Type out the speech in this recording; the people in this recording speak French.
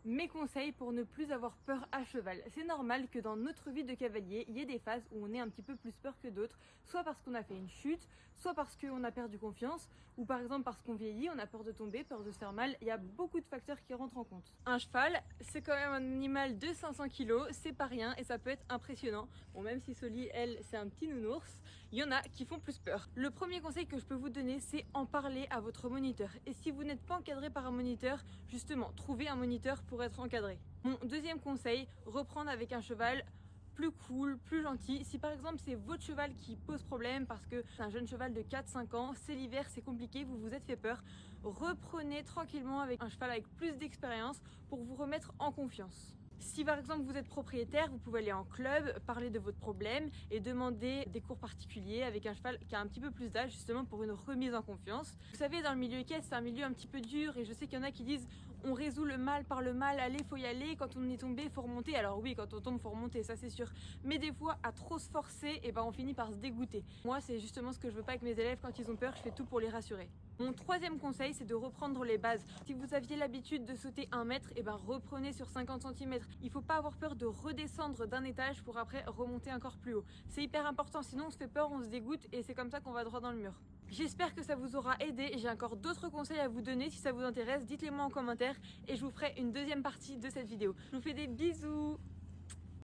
Mes conseils pour ne plus avoir peur à cheval. C'est normal que dans notre vie de cavalier, il y ait des phases où on ait un petit peu plus peur que d'autres, soit parce qu'on a fait une chute, soit parce qu'on a perdu confiance, ou par exemple parce qu'on vieillit, on a peur de tomber, peur de se faire mal. Il y a beaucoup de facteurs qui rentrent en compte. Un cheval, c'est quand même un animal de 500 kilos, c'est pas rien et ça peut être impressionnant. Bon, même si Soli, elle, c'est un petit nounours, il y en a qui font plus peur. Le premier conseil que je peux vous donner, c'est en parler à votre moniteur. Et si vous n'êtes pas encadré par un moniteur, justement, trouvez un moniteur pour être encadré. Mon deuxième conseil, reprendre avec un cheval plus cool, plus gentil. Si par exemple c'est votre cheval qui pose problème parce que c'est un jeune cheval de 4-5 ans, c'est l'hiver, c'est compliqué, vous vous êtes fait peur, reprenez tranquillement avec un cheval avec plus d'expérience pour vous remettre en confiance. Si par exemple vous êtes propriétaire, vous pouvez aller en club, parler de votre problème et demander des cours particuliers avec un cheval qui a un petit peu plus d'âge justement pour une remise en confiance. Vous savez, dans le milieu équestre, c'est un milieu un petit peu dur et je sais qu'il y en a qui disent on résout le mal par le mal, allez, faut y aller, quand on est tombé, faut remonter. Alors oui, quand on tombe, faut remonter, ça c'est sûr. Mais des fois, à trop se forcer, et ben on finit par se dégoûter. Moi, c'est justement ce que je veux pas avec mes élèves quand ils ont peur, je fais tout pour les rassurer. Mon troisième conseil, c'est de reprendre les bases. Si vous aviez l'habitude de sauter 1 mètre, et ben reprenez sur 50 cm. Il faut pas avoir peur de redescendre d'un étage pour après remonter encore plus haut. C'est hyper important, sinon on se fait peur, on se dégoûte et c'est comme ça qu'on va droit dans le mur. J'espère que ça vous aura aidé. J'ai encore d'autres conseils à vous donner. Si ça vous intéresse, dites-les moi en commentaire et je vous ferai une deuxième partie de cette vidéo. Je vous fais des bisous.